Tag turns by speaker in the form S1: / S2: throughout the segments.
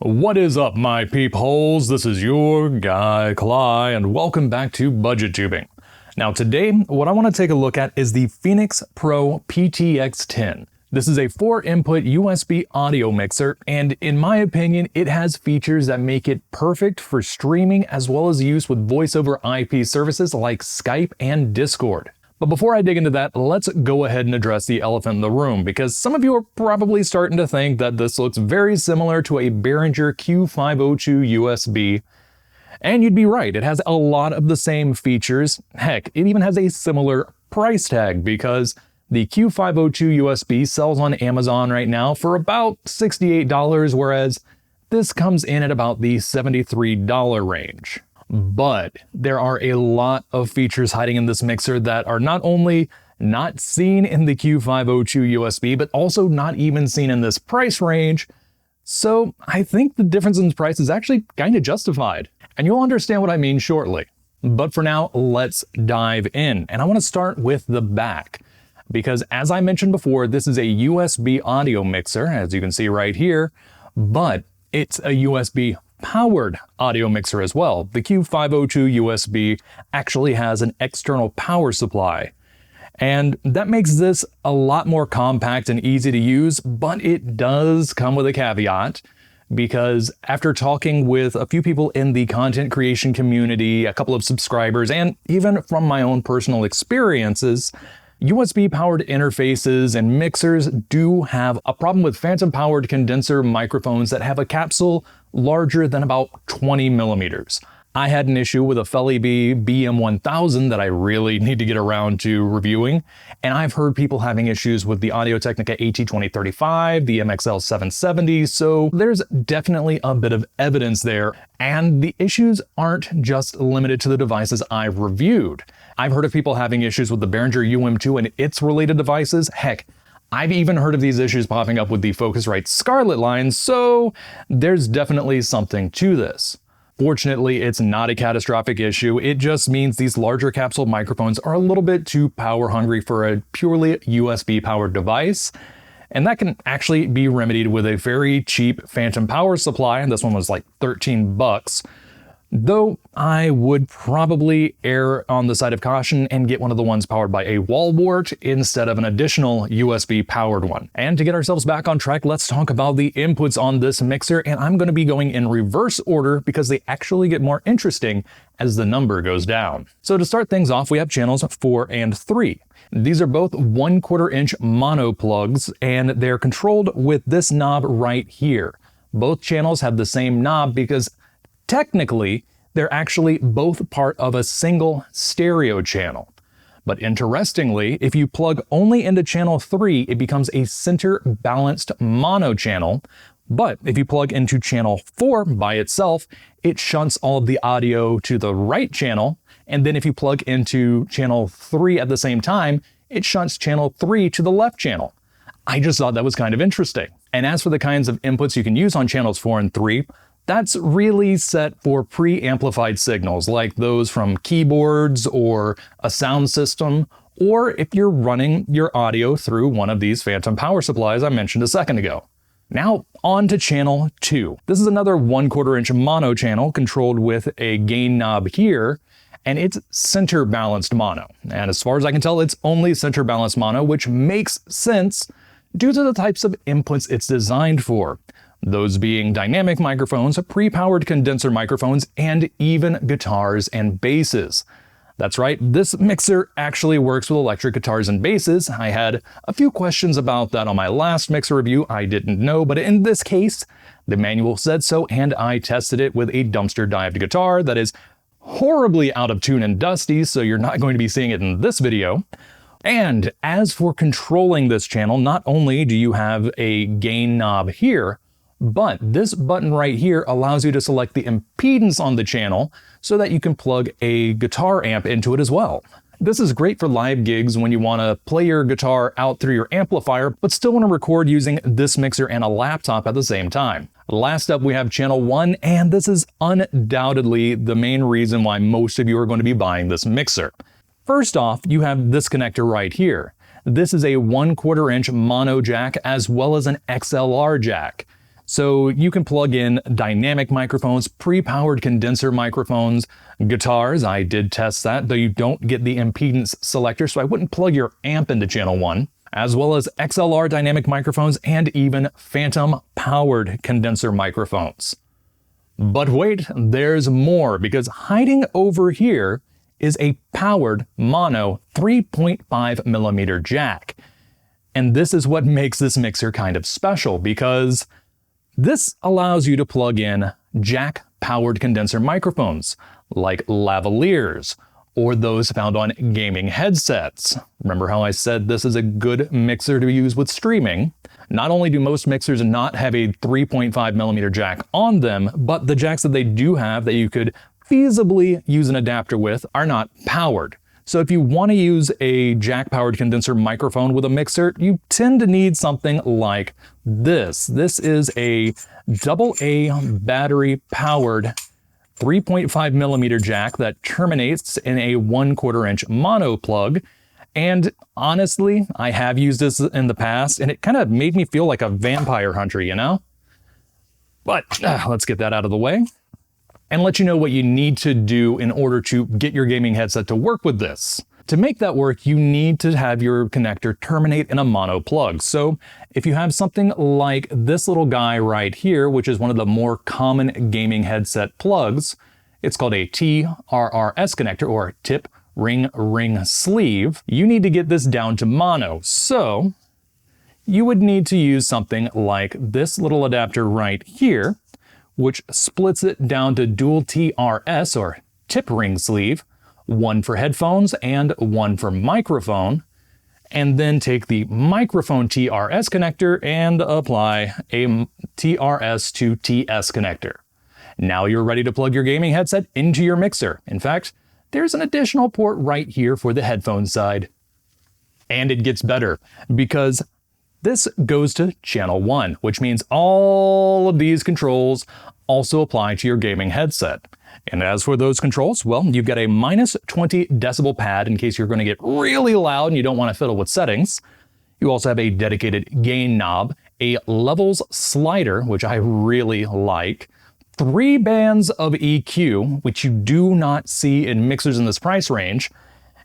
S1: What is up, my peepholes? This is your guy, Cly, and welcome back to Budget Tubing. Now today, what I want to take a look at is the Phenyx Pro PTX-10. This is a 4-input USB audio mixer, and in my opinion, it has features that make it perfect for streaming as well as use with voice over IP services like Skype and Discord. But before I dig into that, let's go ahead and address the elephant in the room, because some of you are probably starting to think that this looks very similar to a Behringer Q502 USB. And you'd be right, it has a lot of the same features. Heck, it even has a similar price tag, because the Q502 USB sells on Amazon right now for about $68, whereas this comes in at about the $73 range. But there are a lot of features hiding in this mixer that are not only not seen in the Q502 USB, but also not even seen in this price range. So I think the difference in price is actually kind of justified. And you'll understand what I mean shortly. But for now, let's dive in. And I want to start with the back, because as I mentioned before, this is a USB audio mixer, as you can see right here, but it's a USB powered audio mixer as well. The Q502 USB actually has an external power supply, and that makes this a lot more compact and easy to use, but it does come with a caveat, because after talking with a few people in the content creation community, a couple of subscribers, and even from my own personal experiences, USB-powered interfaces and mixers do have a problem with phantom-powered condenser microphones that have a capsule larger than about 20 millimeters. I had an issue with a Phenyx BM1000 that I really need to get around to reviewing, and I've heard people having issues with the Audio-Technica AT2035, the MXL 770, so there's definitely a bit of evidence there, and the issues aren't just limited to the devices I've reviewed. I've heard of people having issues with the Behringer UM2 and its related devices. Heck, I've even heard of these issues popping up with the Focusrite Scarlett line, so there's definitely something to this. Fortunately, it's not a catastrophic issue. It just means these larger capsule microphones are a little bit too power hungry for a purely USB powered device. And that can actually be remedied with a very cheap phantom power supply. And this one was like 13 bucks. Though I would probably err on the side of caution and get one of the ones powered by a wall wart instead of an additional USB powered one. And to get ourselves back on track, let's talk about the inputs on this mixer, and I'm going to be going in reverse order because they actually get more interesting as the number goes down. So to start things off, we have channels 4 and 3. These are both 1/4 inch mono plugs, and they're controlled with this knob right here. Both channels have the same knob because technically, they're actually both part of a single stereo channel. But interestingly, if you plug only into channel 3, it becomes a center balanced mono channel. But if you plug into channel 4 by itself, it shunts all of the audio to the right channel. And then if you plug into channel 3 at the same time, it shunts channel 3 to the left channel. I just thought that was kind of interesting. And as for the kinds of inputs you can use on channels 4 and 3, that's really set for pre-amplified signals like those from keyboards or a sound system, or if you're running your audio through one of these phantom power supplies I mentioned a second ago. Now on to channel 2. This is another 1/4 inch mono channel controlled with a gain knob here, and it's center balanced mono. And as far as I can tell, it's only center balanced mono, which makes sense due to the types of inputs it's designed for. Those being dynamic microphones, pre-powered condenser microphones, and even guitars and basses. That's right, this mixer actually works with electric guitars and basses. I had a few questions about that on my last mixer review. I didn't know, but in this case, the manual said so, and I tested it with a dumpster dived guitar that is horribly out of tune and dusty, so you're not going to be seeing it in this video. And as for controlling this channel, not only do you have a gain knob here, but this button right here allows you to select the impedance on the channel so that you can plug a guitar amp into it as well. This is great for live gigs when you want to play your guitar out through your amplifier, but still want to record using this mixer and a laptop at the same time. Last up, we have channel 1, and this is undoubtedly the main reason why most of you are going to be buying this mixer. First off, you have this connector right here. This is a 1/4 inch mono jack as well as an XLR jack. So you can plug in dynamic microphones, pre-powered condenser microphones, guitars. I did test that, though you don't get the impedance selector, so I wouldn't plug your amp into channel 1, as well as XLR dynamic microphones and even phantom powered condenser microphones. But wait, there's more, because hiding over here is a powered mono 3.5mm jack. And this is what makes this mixer kind of special, because this allows you to plug in jack-powered condenser microphones, like lavaliers, or those found on gaming headsets. Remember how I said this is a good mixer to use with streaming? Not only do most mixers not have a 3.5mm jack on them, but the jacks that they do have that you could feasibly use an adapter with are not powered. So if you want to use a jack-powered condenser microphone with a mixer, you tend to need something like this. This is a AA battery-powered 3.5mm jack that terminates in a 1/4 inch mono plug. And honestly, I have used this in the past, and it kind of made me feel like a vampire hunter, you know? But let's get that out of the way and let you know what you need to do in order to get your gaming headset to work with this. To make that work, you need to have your connector terminate in a mono plug. So if you have something like this little guy right here, which is one of the more common gaming headset plugs, it's called a TRRS connector, or tip ring sleeve. You need to get this down to mono. So you would need to use something like this little adapter right here, which splits it down to dual TRS, or tip ring sleeve, one for headphones and one for microphone, and then take the microphone TRS connector and apply a TRS to TS connector. Now you're ready to plug your gaming headset into your mixer. In fact, there's an additional port right here for the headphone side. And it gets better, because this goes to channel 1, which means all of these controls also apply to your gaming headset. And as for those controls, well, you've got a -20 decibel pad in case you're going to get really loud and you don't want to fiddle with settings. You also have a dedicated gain knob, a levels slider, which I really like, 3 bands of EQ, which you do not see in mixers in this price range.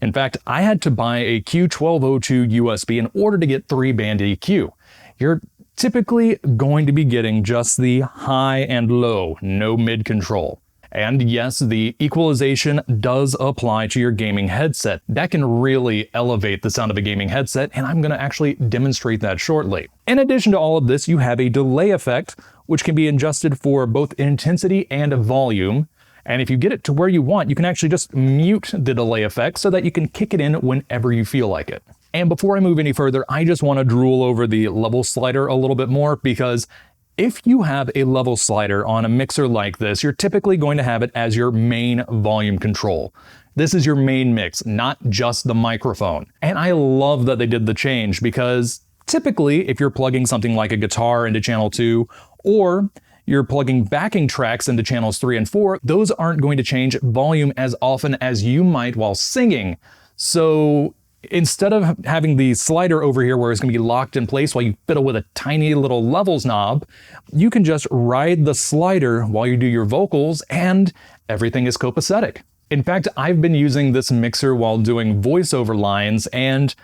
S1: In fact, I had to buy a Q1202 USB in order to get 3-band EQ. You're typically going to be getting just the high and low, no mid control. And yes, the equalization does apply to your gaming headset. That can really elevate the sound of a gaming headset, and I'm going to actually demonstrate that shortly. In addition to all of this, you have a delay effect, which can be adjusted for both intensity and volume. And if you get it to where you want, you can actually just mute the delay effect so that you can kick it in whenever you feel like it. And before I move any further, I just want to drool over the level slider a little bit more, because if you have a level slider on a mixer like this, you're typically going to have it as your main volume control. This is your main mix, not just the microphone. And I love that they did the change, because typically if you're plugging something like a guitar into channel 2, or you're plugging backing tracks into channels 3 and 4, those aren't going to change volume as often as you might while singing. So instead of having the slider over here where it's going to be locked in place while you fiddle with a tiny little levels knob, you can just ride the slider while you do your vocals and everything is copacetic. In fact, I've been using this mixer while doing voiceover lines, and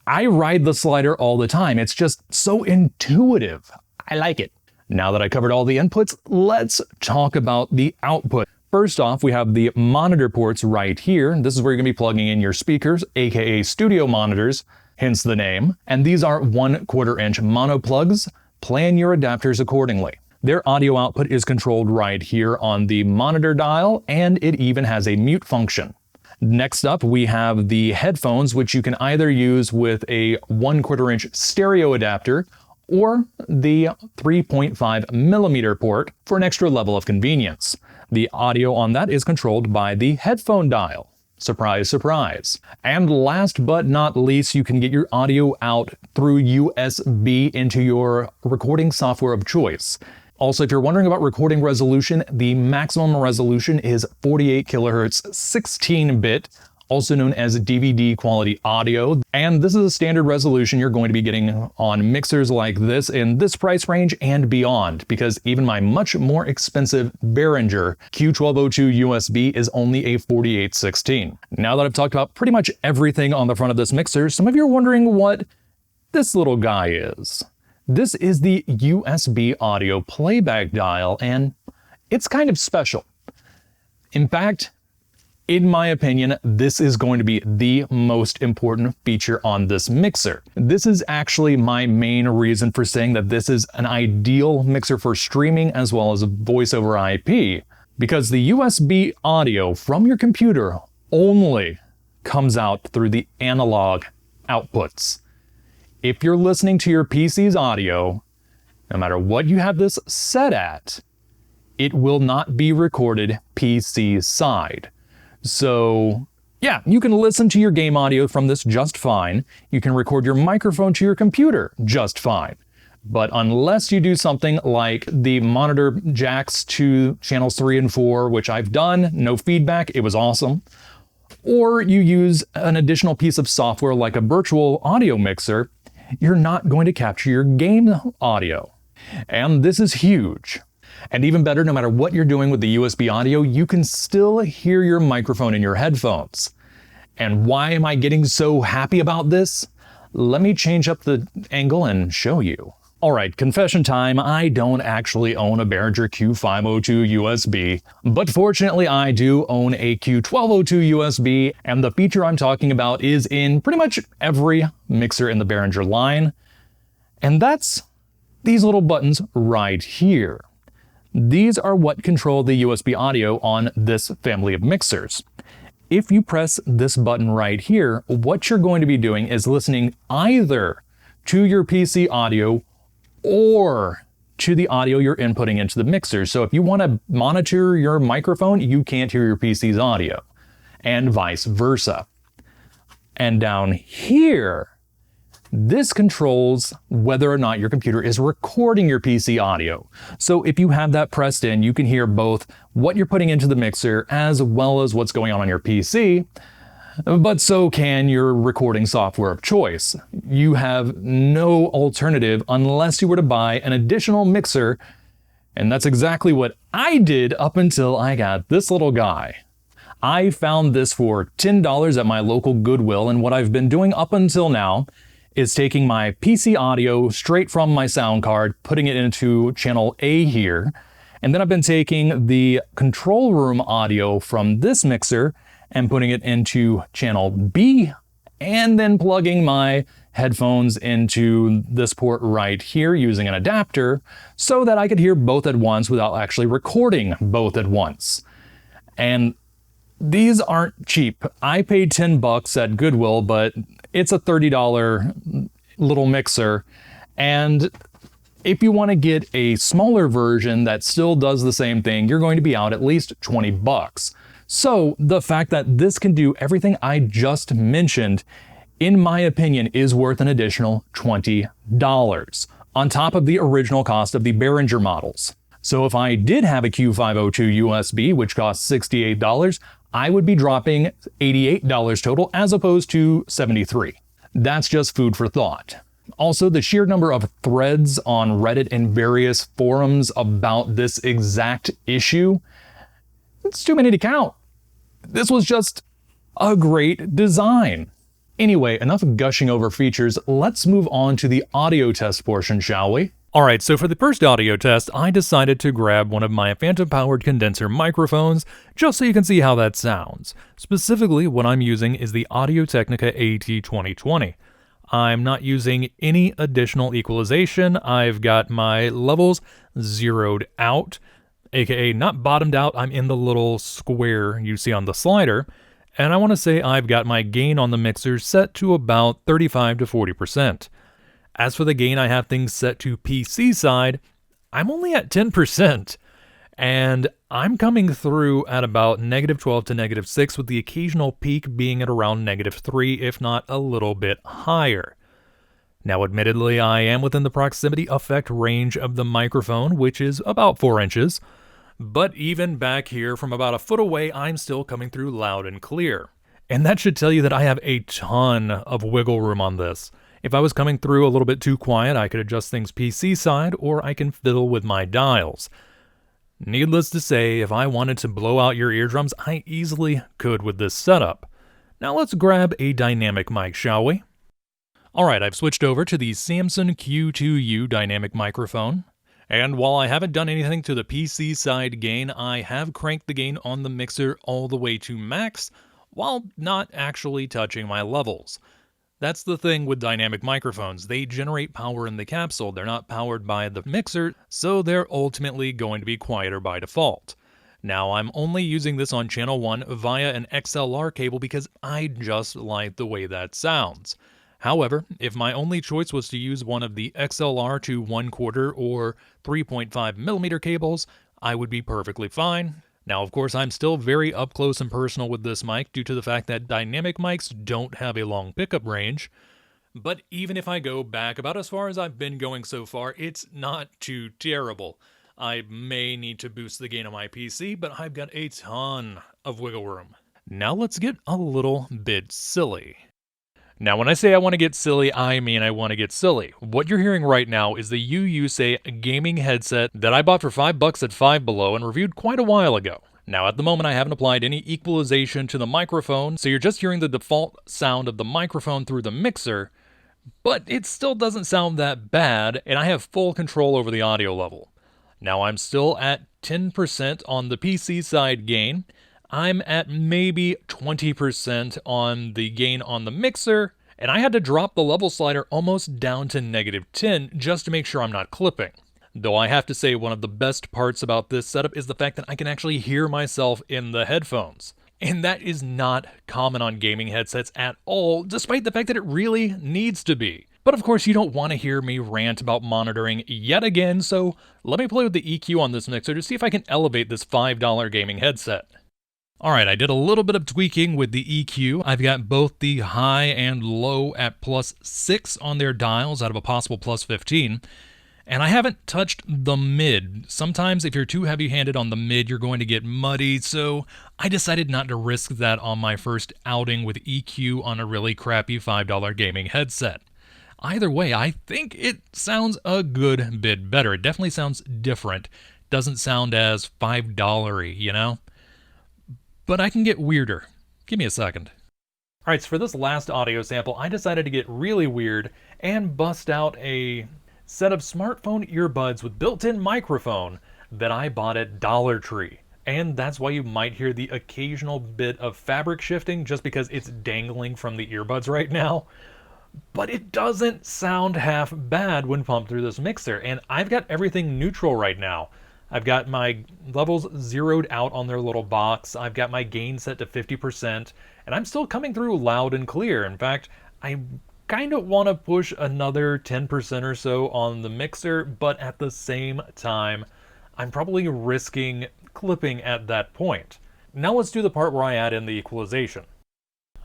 S1: I ride the slider all the time. It's just so intuitive. I like it. Now that I covered all the inputs, let's talk about the output. First off, we have the monitor ports right here. This is where you're going to be plugging in your speakers, aka studio monitors, hence the name. And these are 1/4 inch mono plugs. Plan your adapters accordingly. Their audio output is controlled right here on the monitor dial, and it even has a mute function. Next up, we have the headphones, which you can either use with a 1/4 inch stereo adapter or the 3.5mm port for an extra level of convenience. The audio on that is controlled by the headphone dial. Surprise, surprise. And last but not least, you can get your audio out through USB into your recording software of choice. Also, if you're wondering about recording resolution, the maximum resolution is 48 kilohertz 16-bit. also known as DVD quality audio. And this is a standard resolution you're going to be getting on mixers like this in this price range and beyond, because even my much more expensive Behringer Q1202 USB is only a 4816. Now that I've talked about pretty much everything on the front of this mixer, some of you are wondering what this little guy is. This is the USB audio playback dial, and it's kind of special. In fact, in my opinion, this is going to be the most important feature on this mixer. This is actually my main reason for saying that this is an ideal mixer for streaming as well as voice over IP, because the USB audio from your computer only comes out through the analog outputs. If you're listening to your PC's audio, no matter what you have this set at, it will not be recorded PC side. So yeah, you can listen to your game audio from this just fine. You can record your microphone to your computer just fine. But unless you do something like the monitor jacks to channels 3 and 4, which I've done, no feedback, it was awesome, or you use an additional piece of software like a virtual audio mixer, you're not going to capture your game audio. And this is huge. And even better, no matter what you're doing with the USB audio, you can still hear your microphone in your headphones. And why am I getting so happy about this? Let me change up the angle and show you. All right, confession time, I don't actually own a Behringer Q502 USB, but fortunately I do own a Q1202 USB, and the feature I'm talking about is in pretty much every mixer in the Behringer line, and that's these little buttons right here. These are what control the USB audio on this family of mixers. If you press this button right here, what you're going to be doing is listening either to your PC audio or to the audio you're inputting into the mixer. So if you want to monitor your microphone, you can't hear your PC's audio, and vice versa. And down here, this controls whether or not your computer is recording your PC audio. So if you have that pressed in, you can hear both what you're putting into the mixer as well as what's going on your PC, but so can your recording software of choice. You have no alternative unless you were to buy an additional mixer, and that's exactly what I did up until I got this little guy. I found this for $10 at my local Goodwill, and what I've been doing up until now is taking my PC audio straight from my sound card, putting it into channel A here, and then I've been taking the control room audio from this mixer and putting it into channel B, and then plugging my headphones into this port right here using an adapter so that I could hear both at once without actually recording both at once. And these aren't cheap. I paid $10 at Goodwill, but it's a $30 little mixer. And if you want to get a smaller version that still does the same thing, you're going to be out at least $20. So the fact that this can do everything I just mentioned, in my opinion, is worth an additional $20 on top of the original cost of the Behringer models. So if I did have a Q502 USB, which costs $68, I would be dropping $88 total as opposed to $73. That's just food for thought. Also, the sheer number of threads on Reddit and various forums about this exact issue, it's too many to count. This was just a great design. Anyway, enough gushing over features, let's move on to the audio test portion, shall we? Alright, so for the first audio test, I decided to grab one of my phantom-powered condenser microphones, just so you can see how that sounds. Specifically, what I'm using is the Audio-Technica AT2020. I'm not using any additional equalization. I've got my levels zeroed out, aka not bottomed out, I'm in the little square you see on the slider, and I want to say I've got my gain on the mixer set to about 35 to 40%. As for the gain, I have things set to PC side, I'm only at 10%, and I'm coming through at about -12 to -6, with the occasional peak being at around -3, if not a little bit higher. Now admittedly, I am within the proximity effect range of the microphone, which is about 4 inches, but even back here from about a foot away, I'm still coming through loud and clear. And that should tell you that I have a ton of wiggle room on this. If I was coming through a little bit too quiet, I could adjust things PC side, or I can fiddle with my dials. Needless to say, if I wanted to blow out your eardrums, I easily could with this setup. Now let's grab a dynamic mic, shall we? Alright, I've switched over to the Samson Q2U dynamic microphone. And while I haven't done anything to the PC side gain, I have cranked the gain on the mixer all the way to max, while not actually touching my levels. That's the thing with dynamic microphones. They generate power in the capsule. They're not powered by the mixer, so they're ultimately going to be quieter by default. Now, I'm only using this on channel 1 via an XLR cable because I just like the way that sounds. However, if my only choice was to use one of the XLR to 1/4 or 3.5mm cables, I would be perfectly fine. Now, of course, I'm still very up close and personal with this mic due to the fact that dynamic mics don't have a long pickup range. But even if I go back about as far as I've been going so far, it's not too terrible. I may need to boost the gain on my PC, but I've got a ton of wiggle room. Now let's get a little bit silly. Now, when I say I want to get silly, I mean I want to get silly. What you're hearing right now is the UUSA gaming headset that I bought for $5 at Five Below and reviewed quite a while ago. Now, at the moment, I haven't applied any equalization to the microphone, so you're just hearing the default sound of the microphone through the mixer, but it still doesn't sound that bad, and I have full control over the audio level. Now, I'm still at 10% on the PC side gain. I'm at maybe 20% on the gain on the mixer, and I had to drop the level slider almost down to -10 just to make sure I'm not clipping. Though I have to say one of the best parts about this setup is the fact that I can actually hear myself in the headphones. And that is not common on gaming headsets at all, despite the fact that it really needs to be. But of course you don't want to hear me rant about monitoring yet again, so let me play with the EQ on this mixer to see if I can elevate this $5 gaming headset. Alright, I did a little bit of tweaking with the EQ. I've got both the high and low at +6 on their dials out of a possible +15. And I haven't touched the mid. Sometimes if you're too heavy-handed on the mid, you're going to get muddy, so I decided not to risk that on my first outing with EQ on a really crappy $5 gaming headset. Either way, I think it sounds a good bit better. It definitely sounds different. Doesn't sound as $5-y, you know? But I can get weirder. Give me a second. Alright, so for this last audio sample, I decided to get really weird and bust out a set of smartphone earbuds with built-in microphone that I bought at Dollar Tree. And that's why you might hear the occasional bit of fabric shifting just because it's dangling from the earbuds right now. But it doesn't sound half bad when pumped through this mixer, and I've got everything neutral right now. I've got my levels zeroed out on their little box, I've got my gain set to 50%, and I'm still coming through loud and clear. In fact, I kind of want to push another 10% or so on the mixer, but at the same time, I'm probably risking clipping at that point. Now let's do the part where I add in the equalization.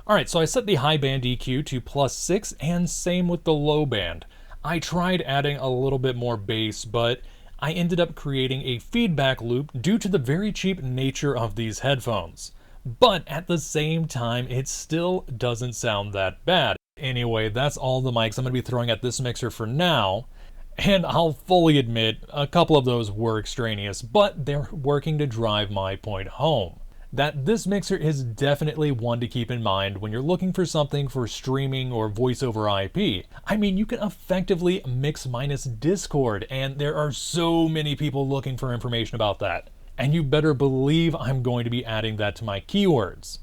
S1: Alright, so I set the high band EQ to +6, and same with the low band. I tried adding a little bit more bass, but I ended up creating a feedback loop due to the very cheap nature of these headphones. But at the same time, it still doesn't sound that bad. Anyway, that's all the mics I'm going to be throwing at this mixer for now. And I'll fully admit, a couple of those were extraneous, but they're working to drive my point home. That this mixer is definitely one to keep in mind when you're looking for something for streaming or voice over IP. I mean, you can effectively mix minus Discord, and there are so many people looking for information about that. And you better believe I'm going to be adding that to my keywords.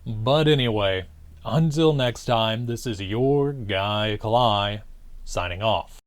S1: But anyway, until next time, this is your guy Kalai, signing off.